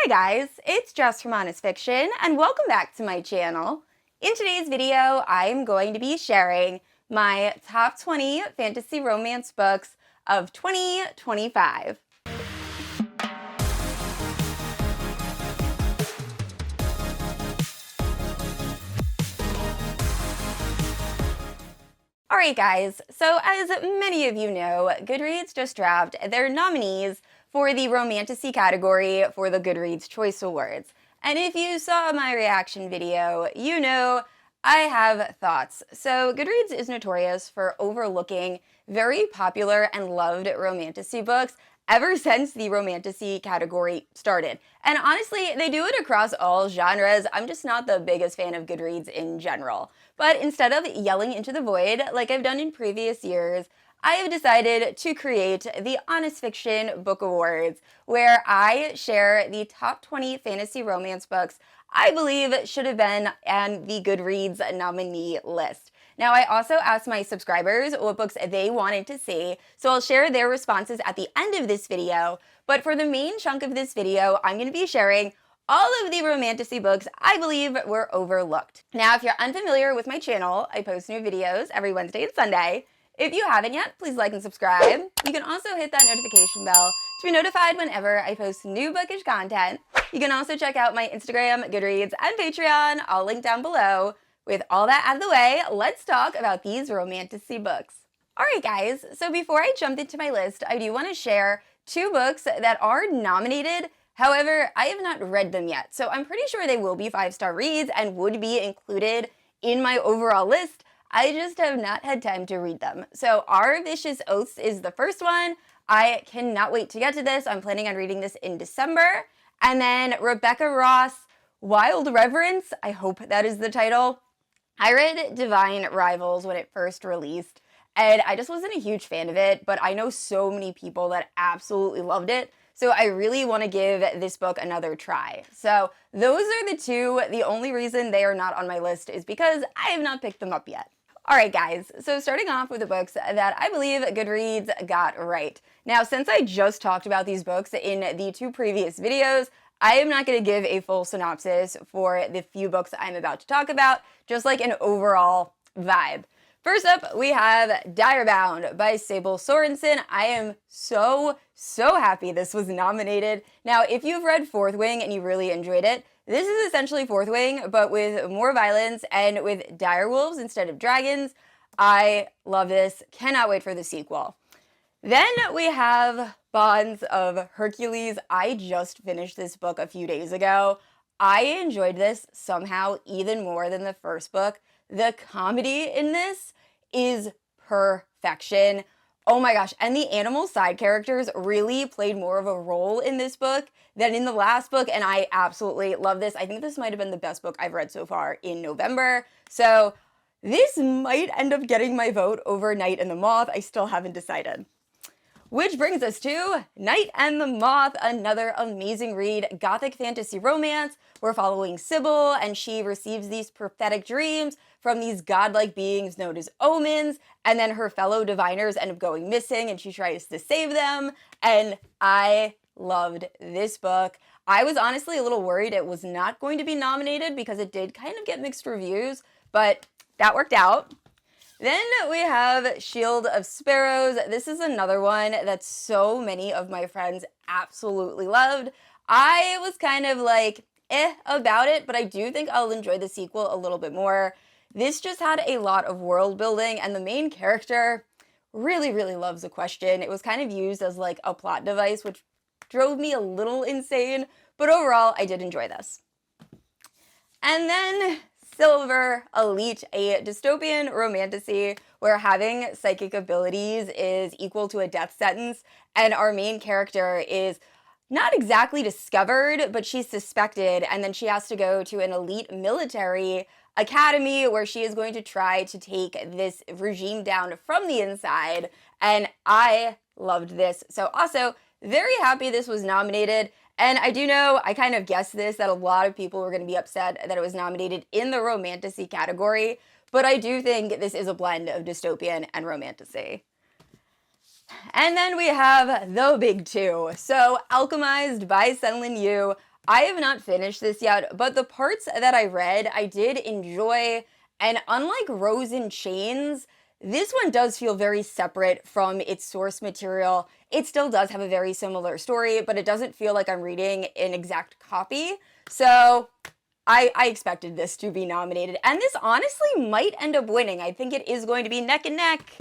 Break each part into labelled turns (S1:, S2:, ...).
S1: Hi guys, it's Jess from Honest Fiction, and welcome back to my channel. In today's video, I'm going to be sharing my top 20 fantasy romance books of 2025. Alright guys, so as many of you know, Goodreads just dropped their nominees for the Romantasy category for the Goodreads Choice Awards. And if you saw my reaction video, you know I have thoughts. So Goodreads is notorious for overlooking very popular and loved romantasy books ever since the romantasy category started. And honestly, they do it across all genres. I'm just not the biggest fan of Goodreads in general. But instead of yelling into the void like I've done in previous years, I have decided to create the Honest Fiction Book Awards, where I share the top 20 fantasy romance books I believe should have been on the Goodreads nominee list. Now, I also asked my subscribers what books they wanted to see, so I'll share their responses at the end of this video. But for the main chunk of this video, I'm going to be sharing all of the romantasy books I believe were overlooked. Now, if you're unfamiliar with my channel, I post new videos every Wednesday and Sunday. If you haven't yet, please like and subscribe. You can also hit that notification bell to be notified whenever I post new bookish content. You can also check out my Instagram, Goodreads, and Patreon, all linked down below. With all that out of the way, let's talk about these romantasy books. Alright guys, so before I jump into my list, I do want to share two books that are nominated. However, I have not read them yet, so I'm pretty sure they will be 5-star reads and would be included in my overall list. I just have not had time to read them. So Our Vicious Oaths is the first one. I cannot wait to get to this. I'm planning on reading this in December. And then Rebecca Ross, Wild Reverence, I hope that is the title. I read Divine Rivals when it first released, and I just wasn't a huge fan of it, but I know so many people that absolutely loved it, so I really want to give this book another try. So those are the two. The only reason they are not on my list is because I have not picked them up yet. Alright guys, so starting off with the books that I believe Goodreads got right. Now, since I just talked about these books in the two previous videos, I am not going to give a full synopsis for the few books I'm about to talk about, just like an overall vibe. First up, we have Direbound by Sable Sorensen. I am so happy this was nominated. Now, if you've read Fourth Wing and you really enjoyed it, this is essentially Fourth Wing, but with more violence and with direwolves instead of dragons. I love this. Cannot wait for the sequel. Then we have Bonds of Hercules. I just finished this book a few days ago. I enjoyed this somehow even more than the first book. The comedy in this is perfection. Oh my gosh, and the animal side characters really played more of a role in this book than in the last book, and I absolutely love this. I think this might have been the best book I've read so far in November. So this might end up getting my vote over Night and the Moth. I still haven't decided. Which brings us to Night and the Moth, another amazing read, gothic fantasy romance. We're following Sybil, and she receives these prophetic dreams from these godlike beings known as omens, and then her fellow diviners end up going missing, and she tries to save them, and I loved this book. I was honestly a little worried it was not going to be nominated because it did kind of get mixed reviews, but that worked out. Then we have Shield of Sparrows. This is another one that so many of my friends absolutely loved. I was kind of like, about it, but I do think I'll enjoy the sequel a little bit more. This just had a lot of world building, and the main character really loves a question. It was kind of used as like a plot device, which drove me a little insane, but overall, I did enjoy this. And then Silver Elite, a dystopian romantasy where having psychic abilities is equal to a death sentence, and our main character is not exactly discovered, but she's suspected, and then she has to go to an elite military academy where she is going to try to take this regime down from the inside, and I loved this. So also, very happy this was nominated. And I do know, I kind of guessed this, that a lot of people were going to be upset that it was nominated in the romantasy category, but I do think this is a blend of dystopian and romantasy. And then we have the big two. So, Alchemized by Senlin Yu. I have not finished this yet, but the parts that I read, I did enjoy, and unlike Rose in Chains, this one does feel very separate from its source material. It still does have a very similar story, but it doesn't feel like I'm reading an exact copy. So I expected this to be nominated, and this honestly might end up winning. I think it is going to be neck and neck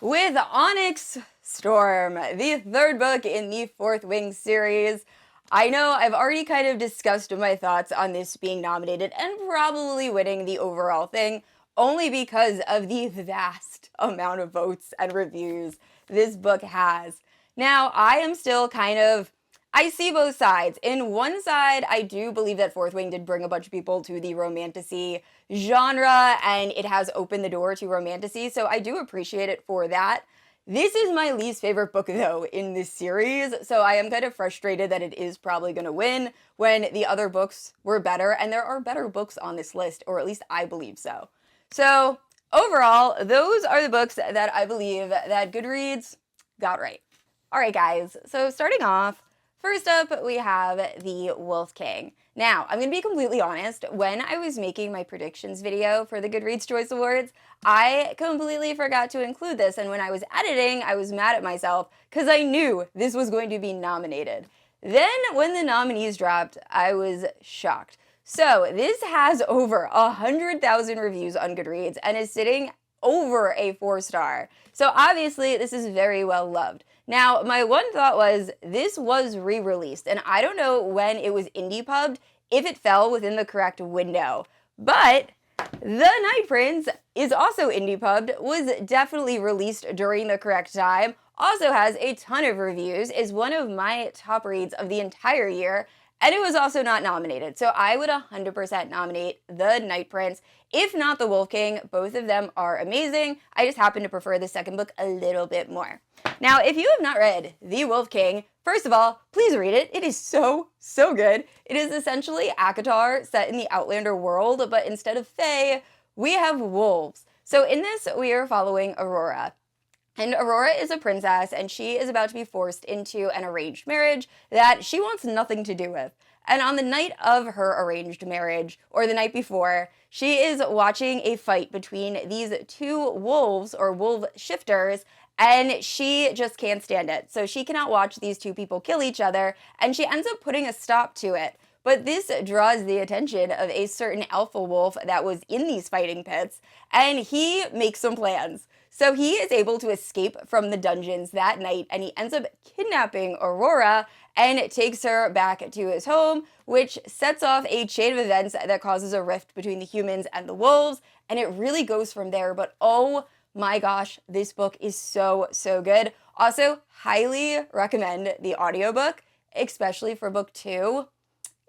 S1: with Onyx Storm, the third book in the Fourth Wing series. I know I've already kind of discussed my thoughts on this being nominated and probably winning the overall thing, only because of the vast amount of votes and reviews this book has. Now, I am still I see both sides. In one side, I do believe that Fourth Wing did bring a bunch of people to the romantasy genre, and it has opened the door to romantasy, so I do appreciate it for that. This is my least favorite book, though, in this series, so I am kind of frustrated that it is probably going to win when the other books were better, and there are better books on this list, or at least I believe so. So, overall, those are the books that I believe that Goodreads got right. Alright guys, so starting off, first up we have The Wolf King. Now, I'm going to be completely honest, when I was making my predictions video for the Goodreads Choice Awards, I completely forgot to include this, and when I was editing, I was mad at myself because I knew this was going to be nominated. Then, when the nominees dropped, I was shocked. So, this has over 100,000 reviews on Goodreads and is sitting over a 4-star. So obviously, this is very well loved. Now, my one thought was, this was re-released, and I don't know when it was indie pubbed, if it fell within the correct window. But The Night Prince is also indie pubbed, was definitely released during the correct time, also has a ton of reviews, is one of my top reads of the entire year, and it was also not nominated. So I would 100% nominate The Night Prince, if not The Wolf King. Both of them are amazing. I just happen to prefer the second book a little bit more. Now, if you have not read The Wolf King, first of all, please read it. It is so, so good. It is essentially ACOTAR set in the Outlander world, but instead of fae, we have wolves. So in this, we are following Aurora. And Aurora is a princess, and she is about to be forced into an arranged marriage that she wants nothing to do with. And on the night of her arranged marriage, or the night before, she is watching a fight between these two wolves, or wolf shifters, and she just can't stand it. So she cannot watch these two people kill each other, and she ends up putting a stop to it. But this draws the attention of a certain alpha wolf that was in these fighting pits, and he makes some plans. So he is able to escape from the dungeons that night, and he ends up kidnapping Aurora and takes her back to his home, which sets off a chain of events that causes a rift between the humans and the wolves, and it really goes from there. But oh my gosh, this book is so, so good. Also, highly recommend the audiobook, especially for book 2.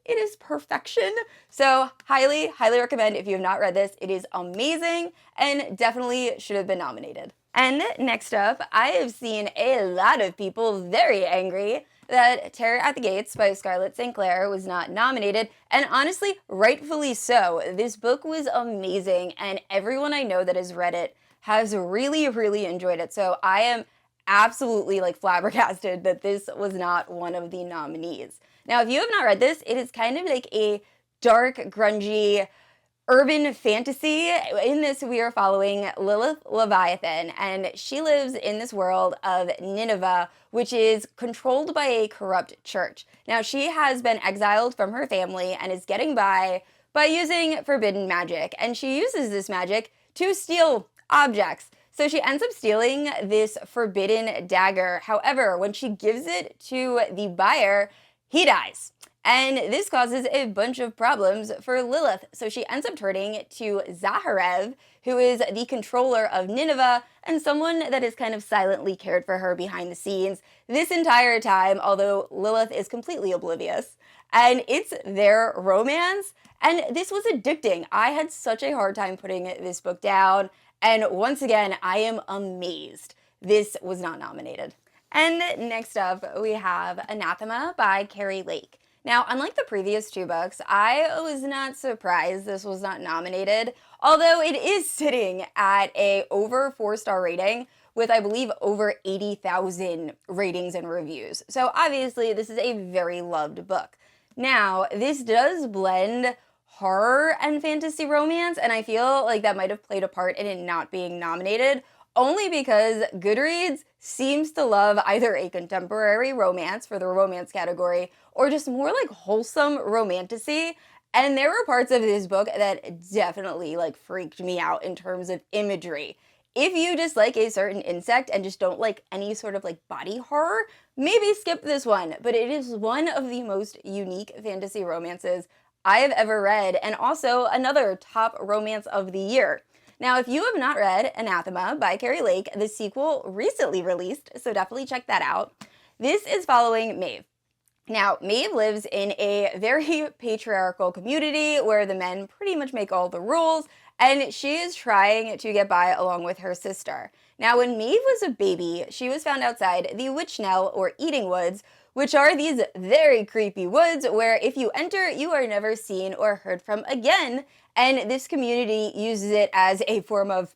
S1: It is perfection. So highly, highly recommend if you have not read this. It is amazing and definitely should have been nominated. And next up, I have seen a lot of people very angry that Terror at the Gates by Scarlett St. Clair was not nominated, and honestly, rightfully so. This book was amazing, and everyone I know that has read it has really, really enjoyed it. So I am absolutely flabbergasted that this was not one of the nominees. Now, if you have not read this, it is kind of like a dark, grungy, urban fantasy. In this, we are following Lilith Leviathan, and she lives in this world of Nineveh, which is controlled by a corrupt church. Now, she has been exiled from her family and is getting by using forbidden magic, and she uses this magic to steal objects. So she ends up stealing this forbidden dagger. However, when she gives it to the buyer, he dies. And this causes a bunch of problems for Lilith. So she ends up turning to Zaharev, who is the controller of Nineveh and someone that has kind of silently cared for her behind the scenes this entire time, although Lilith is completely oblivious. And it's their romance, and this was addicting. I had such a hard time putting this book down, and once again, I am amazed this was not nominated. And next up, we have Anathema by Keri Lake. Now, unlike the previous two books, I was not surprised this was not nominated, although it is sitting at a over 4-star rating with, I believe, over 80,000 ratings and reviews. So obviously, this is a very loved book. Now, this does blend horror and fantasy romance, and I feel like that might have played a part in it not being nominated, only because Goodreads seems to love either a contemporary romance for the romance category or just more like wholesome romantasy. And there were parts of this book that definitely like freaked me out in terms of imagery. If you dislike a certain insect and just don't like any sort of like body horror, maybe skip this one, but it is one of the most unique fantasy romances I have ever read, and also another top romance of the year. Now, if you have not read Anathema by Keri, the sequel recently released, so definitely check that out. This is following Maeve. Now, Maeve lives in a very patriarchal community where the men pretty much make all the rules, and she is trying to get by along with her sister. Now, when Maeve was a baby, she was found outside the Witch Knell, or Eating Woods, which are these very creepy woods where if you enter, you are never seen or heard from again, and this community uses it as a form of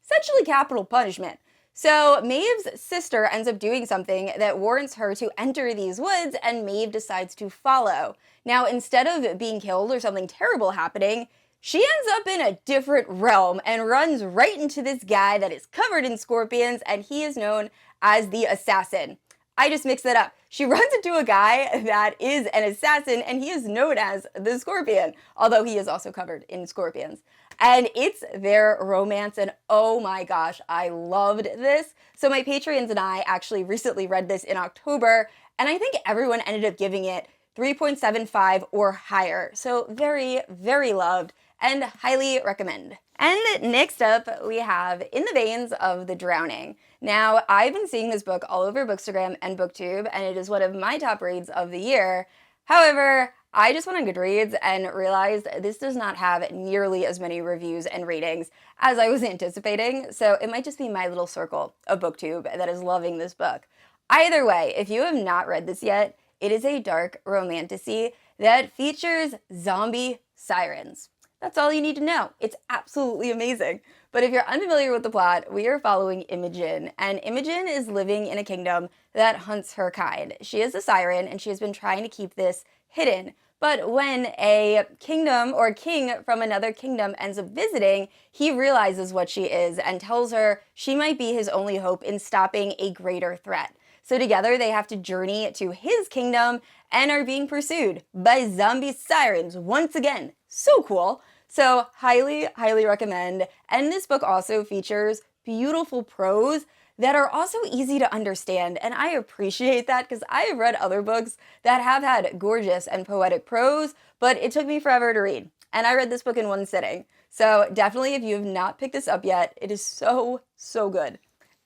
S1: essentially capital punishment. So Maeve's sister ends up doing something that warrants her to enter these woods, and Maeve decides to follow. Now, instead of being killed or something terrible happening, she ends up in a different realm and runs right into this guy that is covered in scorpions, and he is known as the Assassin. I just mixed that up. She runs into a guy that is an assassin, and he is known as the Scorpion, although he is also covered in scorpions. And it's their romance, and oh my gosh, I loved this. So my Patreons and I actually recently read this in October, and I think everyone ended up giving it 3.75 or higher. So very, very loved and highly recommend. And next up, we have In the Veins of the Drowning. Now, I've been seeing this book all over Bookstagram and BookTube, and it is one of my top reads of the year. However, I just went on Goodreads and realized this does not have nearly as many reviews and ratings as I was anticipating, so it might just be my little circle of BookTube that is loving this book. Either way, if you have not read this yet, it is a dark romantasy that features zombie sirens. That's all you need to know. It's absolutely amazing. But if you're unfamiliar with the plot, we are following Imogen, and Imogen is living in a kingdom that hunts her kind. She is a siren, and she has been trying to keep this hidden. But when a kingdom or king from another kingdom ends up visiting, he realizes what she is and tells her she might be his only hope in stopping a greater threat. So together they have to journey to his kingdom and are being pursued by zombie sirens once again. So cool. So highly, highly recommend. And this book also features beautiful prose that are also easy to understand. And I appreciate that because I have read other books that have had gorgeous and poetic prose, but it took me forever to read. And I read this book in one sitting. So definitely, if you have not picked this up yet, it is so, so good.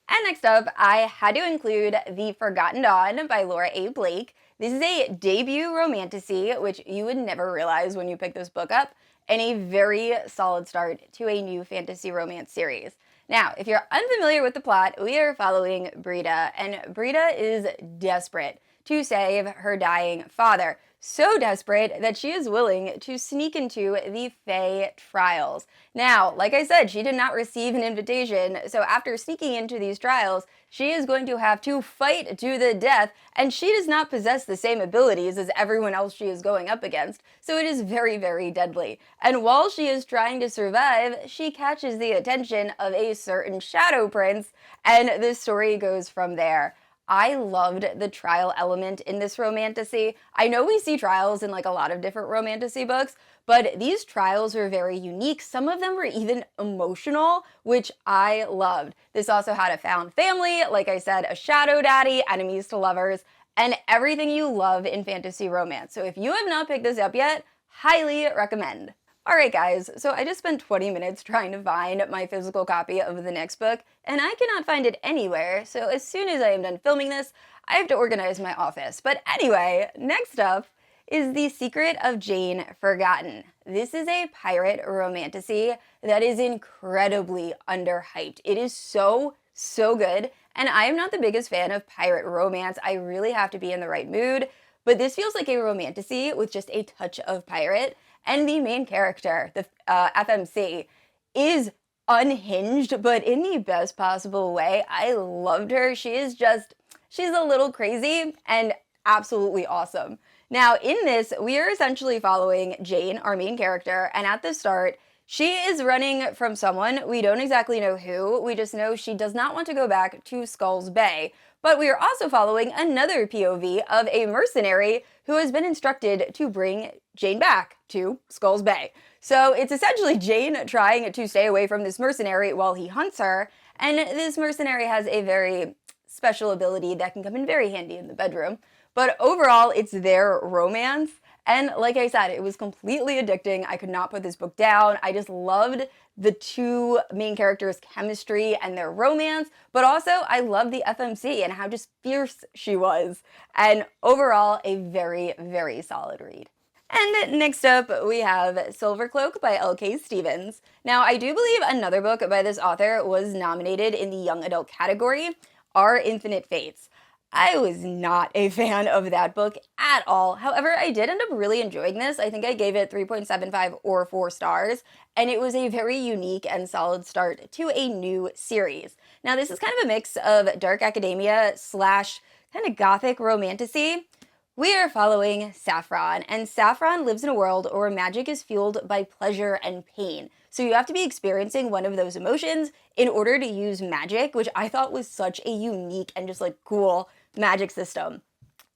S1: And next up, I had to include The Forgotten Dawn by Laura A. Blake. This is a debut romantasy, which you would never realize when you pick this book up, and a very solid start to a new fantasy romance series. Now, if you're unfamiliar with the plot, we are following Brita, and Brita is desperate to save her dying father. So desperate that she is willing to sneak into the Fae trials. Now, like I said, she did not receive an invitation, so after sneaking into these trials, she is going to have to fight to the death, and she does not possess the same abilities as everyone else she is going up against, so it is very, very deadly. And while she is trying to survive, she catches the attention of a certain shadow prince, and the story goes from there. I loved the trial element in this romantasy. I know we see trials in like a lot of different romantasy books, but these trials were very unique. Some of them were even emotional, which I loved. This also had a found family, like I said, a shadow daddy, enemies to lovers, and everything you love in fantasy romance. So if you have not picked this up yet, highly recommend. Alright guys, so I just spent 20 minutes trying to find my physical copy of the next book, and I cannot find it anywhere, so as soon as I am done filming this, I have to organize my office. But anyway, next up is The Secret of Jane Forgotten. This is a pirate romantasy that is incredibly underhyped. It is so, so good, and I am not the biggest fan of pirate romance. I really have to be in the right mood, but this feels like a romantasy with just a touch of pirate. And the main character, the FMC, is unhinged, but in the best possible way. I loved her. She's a little crazy and absolutely awesome. Now, in this, we are essentially following Jane, our main character, and at the start, she is running from someone. We don't exactly know who. We just know she does not want to go back to Skulls Bay. But we are also following another POV of a mercenary who has been instructed to bring Jane back to Skulls Bay. So it's essentially Jane trying to stay away from this mercenary while he hunts her, and this mercenary has a very special ability that can come in very handy in the bedroom. But overall, it's their romance. And like I said, it was completely addicting. I could not put this book down. I just loved the two main characters' chemistry and their romance, but also I loved the FMC and how just fierce she was. And overall, a very, very solid read. And next up, we have Silvercloak by L.K. Stevens. Now, I do believe another book by this author was nominated in the young adult category, Our Infinite Fates. I was not a fan of that book at all. However, I did end up really enjoying this. I think I gave it 3.75 or 4 stars, and it was a very unique and solid start to a new series. Now, this is kind of a mix of dark academia slash kind of gothic romantasy. We are following Saffron, and Saffron lives in a world where magic is fueled by pleasure and pain. So you have to be experiencing one of those emotions in order to use magic, which I thought was such a unique and just like cool magic system.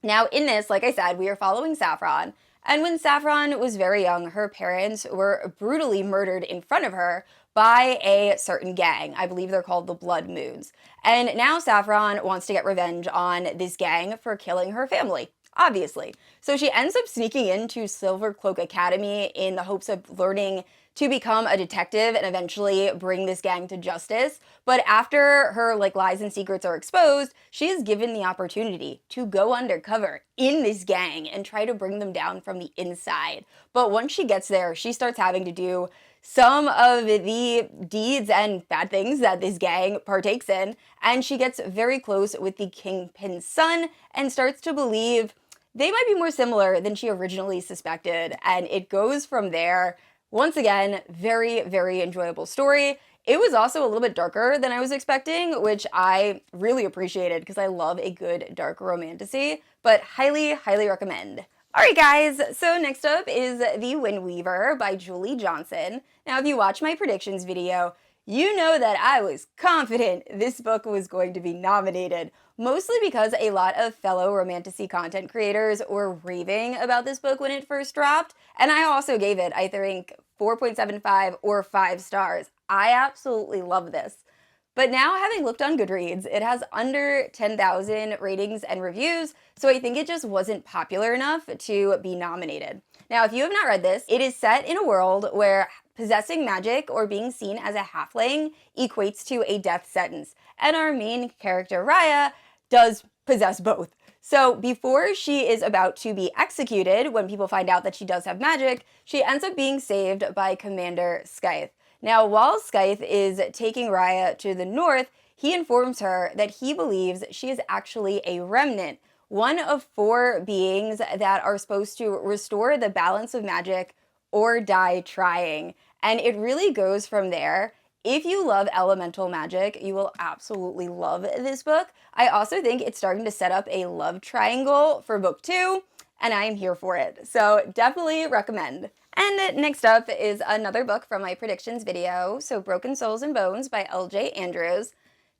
S1: Now in this, like I said, we are following Saffron, and when Saffron was very young, her parents were brutally murdered in front of her by a certain gang. I believe they're called the Blood Moons. And now Saffron wants to get revenge on this gang for killing her family, obviously. So she ends up sneaking into Silvercloak Academy in the hopes of learning to become a detective and eventually bring this gang to justice. But after her lies and secrets are exposed, she is given the opportunity to go undercover in this gang and try to bring them down from the inside. But once she gets there, she starts having to do some of the deeds and bad things that this gang partakes in, and she gets very close with the Kingpin's son and starts to believe they might be more similar than she originally suspected, and it goes from there. Once again, very, very enjoyable story. It was also a little bit darker than I was expecting, which I really appreciated because I love a good dark romantasy, but highly, highly recommend. Alright guys, so next up is The Windweaver by Julie Johnson. Now if you watch my predictions video, you know that I was confident this book was going to be nominated, mostly because a lot of fellow romantasy content creators were raving about this book when it first dropped, and I also gave it, I think, 4.75 or 5 stars. I absolutely love this. But now, having looked on Goodreads, it has under 10,000 ratings and reviews, so I think it just wasn't popular enough to be nominated. Now, if you have not read this, it is set in a world where possessing magic or being seen as a halfling equates to a death sentence, and our main character, Raya, does possess both. So before she is about to be executed, when people find out that she does have magic, she ends up being saved by Commander Scythe. Now, while Scythe is taking Raya to the north, he informs her that he believes she is actually a remnant, one of 4 beings that are supposed to restore the balance of magic or die trying. And it really goes from there. If you love elemental magic, you will absolutely love this book. I also think it's starting to set up a love triangle for book 2, and I am here for it. So definitely recommend. And next up is another book from my predictions video, so Broken Souls and Bones by L.J. Andrews.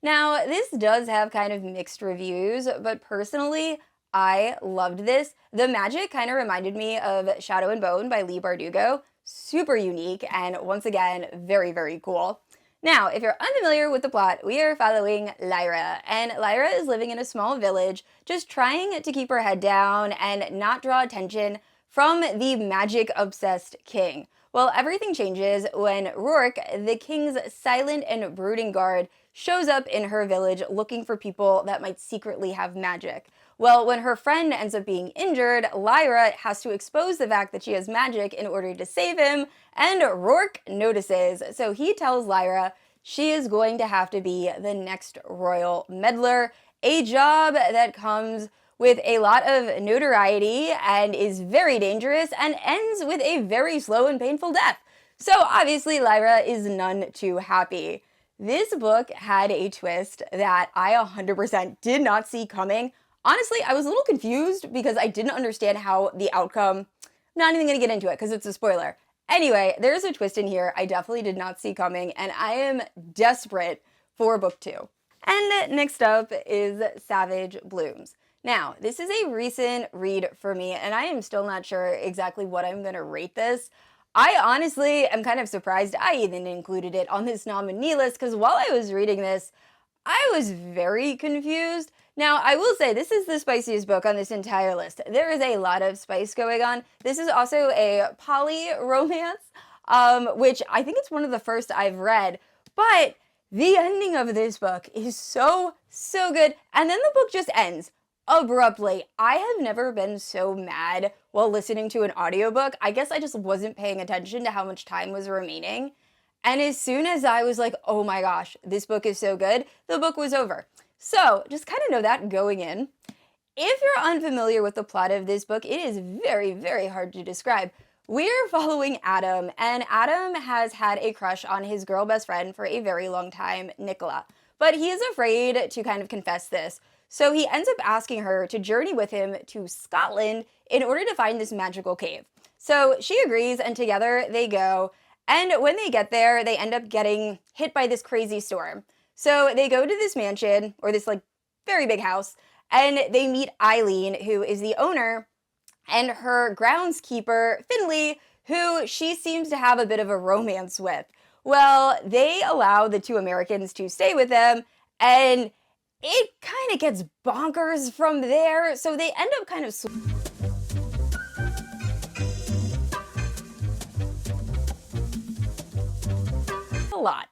S1: Now, this does have kind of mixed reviews, but personally, I loved this. The magic kind of reminded me of Shadow and Bone by Leigh Bardugo. Super unique, and once again, very, very cool. Now, if you're unfamiliar with the plot, we are following Lyra, and Lyra is living in a small village, just trying to keep her head down and not draw attention from the magic-obsessed king. Well, everything changes when Roehrich, the king's silent and brooding guard, shows up in her village looking for people that might secretly have magic. Well, when her friend ends up being injured, Lyra has to expose the fact that she has magic in order to save him, and Roehrich notices, so he tells Lyra she is going to have to be the next royal meddler, a job that comes with a lot of notoriety and is very dangerous and ends with a very slow and painful death. So obviously Lyra is none too happy. This book had a twist that I 100% did not see coming. Honestly, I was a little confused because I didn't understand how the outcome, not even going to get into it because it's a spoiler. Anyway, there's a twist in here I definitely did not see coming, and I am desperate for book 2. And next up is Savage Blooms. Now, this is a recent read for me, and I am still not sure exactly what I'm going to rate this. I honestly am kind of surprised I even included it on this nominee list, because while I was reading this, I was very confused. Now, I will say this is the spiciest book on this entire list. There is a lot of spice going on. This is also a poly romance, which I think it's one of the first I've read, but the ending of this book is so good, and then the book just ends abruptly. I have never been so mad while listening to an audiobook. I guess I just wasn't paying attention to how much time was remaining. And as soon as I was like, oh my gosh, this book is so good, the book was over. So just kind of know that going in. If you're unfamiliar with the plot of this book, it is very hard to describe. We're following Adam, and Adam has had a crush on his girl best friend for a very long time, Nicola. But he is afraid to kind of confess this. So he ends up asking her to journey with him to Scotland in order to find this magical cave. So she agrees, and together they go. And when they get there, they end up getting hit by this crazy storm. So they go to this mansion, or this like very big house, and they meet Eileen, who is the owner, and her groundskeeper, Finley, who she seems to have a bit of a romance with. Well, they allow the two Americans to stay with them, and it kind of gets bonkers from there, so they end up kind of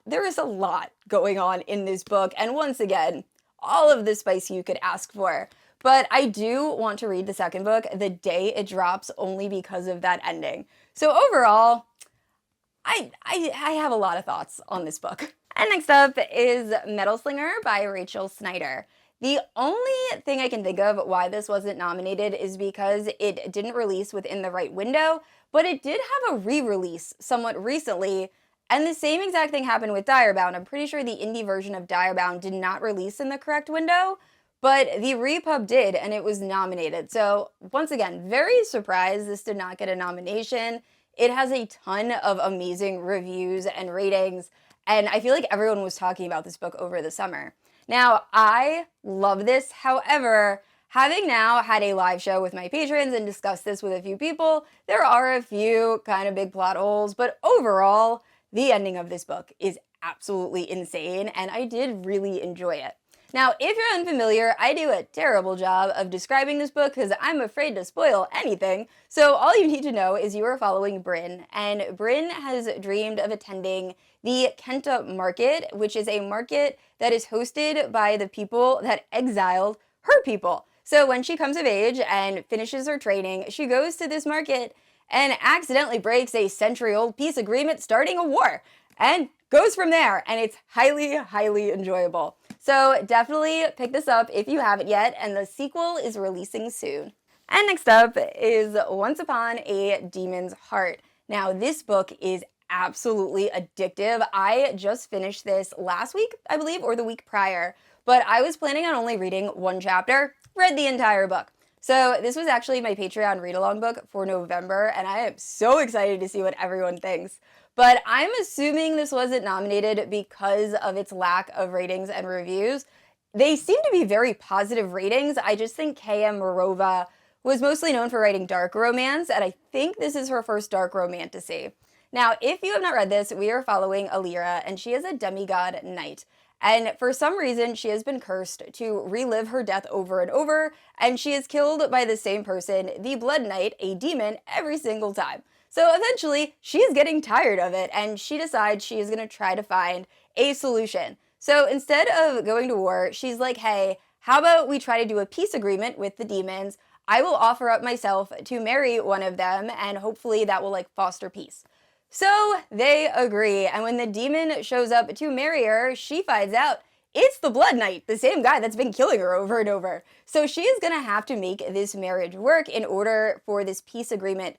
S1: There is a lot going on in this book, and once again, all of the spice you could ask for. But I do want to read the second book the day it drops, only because of that ending. So overall, I have a lot of thoughts on this book. And next up is Metal Slinger by Rachel Schneider. The only thing I can think of why this wasn't nominated is because it didn't release within the right window, but it did have a re-release somewhat recently, and the same exact thing happened with Direbound. I'm pretty sure the indie version of Direbound did not release in the correct window, but the repub did, and it was nominated. So once again, very surprised this did not get a nomination. It has a ton of amazing reviews and ratings, and I feel like everyone was talking about this book over the summer. Now, I love this. However, having now had a live show with my patrons and discussed this with a few people, there are a few kind of big plot holes, but overall, the ending of this book is absolutely insane, and I did really enjoy it. Now, if you're unfamiliar, I do a terrible job of describing this book because I'm afraid to spoil anything. So all you need to know is you are following Bryn, and Bryn has dreamed of attending the Kenta Market, which is a market that is hosted by the people that exiled her people. So when she comes of age and finishes her training, she goes to this market and accidentally breaks a century-old peace agreement starting a war, and goes from there, and it's highly enjoyable. So definitely pick this up if you haven't yet, and the sequel is releasing soon. And next up is Once Upon a Demon's Heart. Now, this book is absolutely addictive. I just finished this last week, I believe, or the week prior, but I was planning on only reading one chapter, read the entire book. So this was actually my Patreon read-along book for November, and I am so excited to see what everyone thinks. But I'm assuming this wasn't nominated because of its lack of ratings and reviews. They seem to be very positive ratings. I just think K.M. Moronova was mostly known for writing dark romance, and I think this is her first dark romantasy. Now, if you have not read this, we are following Alira, and she is a demigod knight. And for some reason, she has been cursed to relive her death over and over, and she is killed by the same person, the Blood Knight, a demon, every single time. So eventually, she is getting tired of it, and she decides she is going to try to find a solution. So instead of going to war, she's like, hey, how about we try to do a peace agreement with the demons? I will offer up myself to marry one of them, and hopefully that will foster peace. So they agree, and when the demon shows up to marry her, she finds out it's the Blood Knight, the same guy that's been killing her over and over. So she is going to have to make this marriage work in order for this peace agreement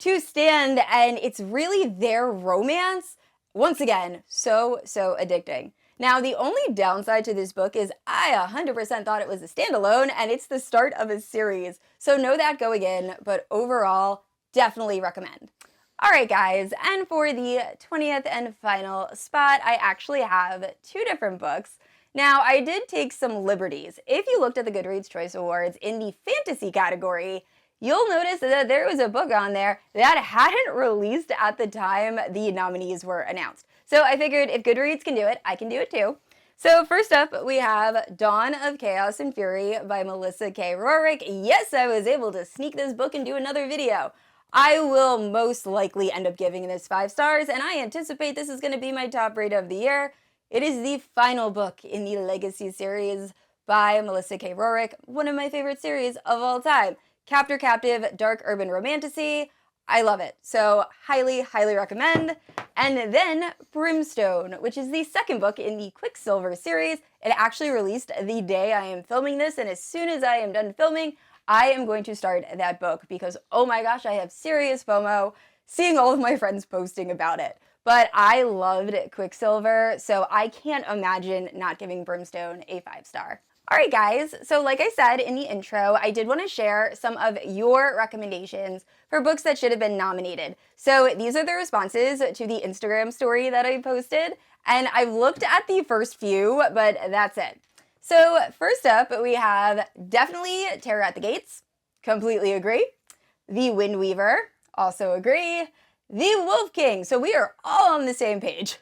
S1: to stand, and it's really their romance. Once again, so addicting. Now, the only downside to this book is I 100% thought it was a standalone, and it's the start of a series. So know that going in, but overall, definitely recommend. All right, guys, and for the 20th and final spot, I actually have two different books. Now, I did take some liberties. If you looked at the Goodreads Choice Awards in the fantasy category, you'll notice that there was a book on there that hadn't released at the time the nominees were announced. So I figured if Goodreads can do it, I can do it too. So first up, we have Dawn of Chaos and Fury by Melissa K. Roehrich. Yes, I was able to sneak this book and do another video. I will most likely end up giving this 5 stars, and I anticipate this is going to be my top rate of the year. It is the final book in the Legacy series by Melissa K. Roehrich, one of my favorite series of all time. Captor Captive, Dark Urban Romantasy. I love it. So highly, highly recommend. And then Brimstone, which is the second book in the Quicksilver series. It actually released the day I am filming this, and as soon as I am done filming, I am going to start that book because, oh my gosh, I have serious FOMO seeing all of my friends posting about it. But I loved Quicksilver, so I can't imagine not giving Brimstone a 5 star. All right, guys, so like I said in the intro, I did want to share some of your recommendations for books that should have been nominated. So these are the responses to the Instagram story that I posted, and I've looked at the first few, but that's it. So first up, we have definitely Terror at the Gates, completely agree. The Windweaver, also agree. The Wolf King, so we are all on the same page.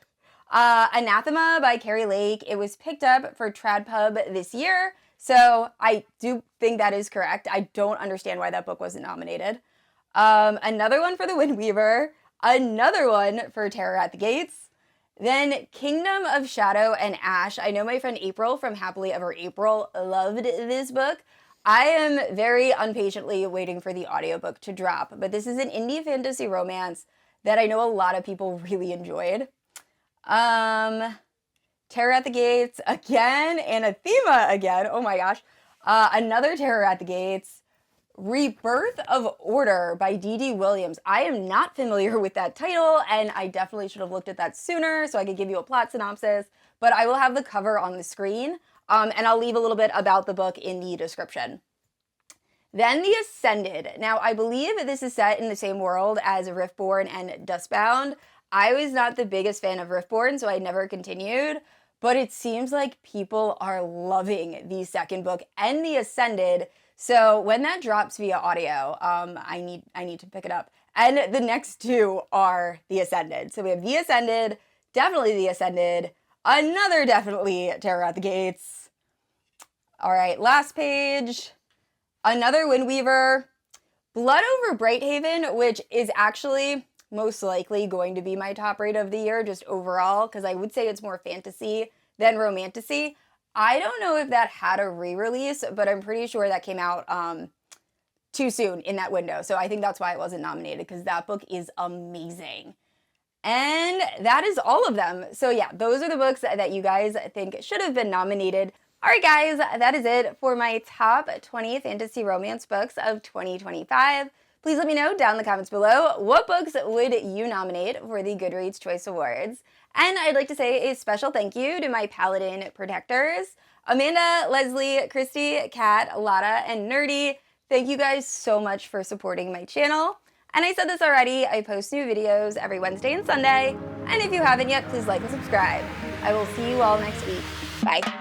S1: Anathema by Keri Lake. It was picked up for TradPub this year, so I do think that is correct. I don't understand why that book wasn't nominated. Another one for The Windweaver. Another one for Terror at the Gates. Then Kingdom of Shadow and Ash. I know my friend April from Happily Ever April loved this book. I am very impatiently waiting for the audiobook to drop, but this is an indie fantasy romance that I know a lot of people really enjoyed. Terror at the Gates again, Anathema again, oh my gosh. Another Terror at the Gates. Rebirth of Order by D.D. Williams. I am not familiar with that title, and I definitely should have looked at that sooner so I could give you a plot synopsis, but I will have the cover on the screen, and I'll leave a little bit about the book in the description. Then The Ascended. Now, I believe this is set in the same world as Riftborn and Dustbound. I was not the biggest fan of Riftborn, so I never continued, but it seems like people are loving the second book and The Ascended. So when that drops via audio, I need to pick it up. And the next two are The Ascended. So we have The Ascended, definitely The Ascended, another definitely Terror at the Gates. All right, last page. Another Windweaver. Blood Over Brighthaven, which is actually most likely going to be my top rate of the year just overall, because I would say it's more fantasy than romantasy. I don't know if that had a re-release, but I'm pretty sure that came out too soon in that window. So I think that's why it wasn't nominated, because that book is amazing. And that is all of them. So yeah, those are the books that you guys think should have been nominated. All right, guys, that is it for my top 20 fantasy romance books of 2025. Please let me know down in the comments below, what books would you nominate for the Goodreads Choice Awards? And I'd like to say a special thank you to my Paladin protectors, Amanda, Leslie, Christy, Kat, Lotta, and Nerdy. Thank you guys so much for supporting my channel. And I said this already, I post new videos every Wednesday and Sunday. And if you haven't yet, please like and subscribe. I will see you all next week. Bye.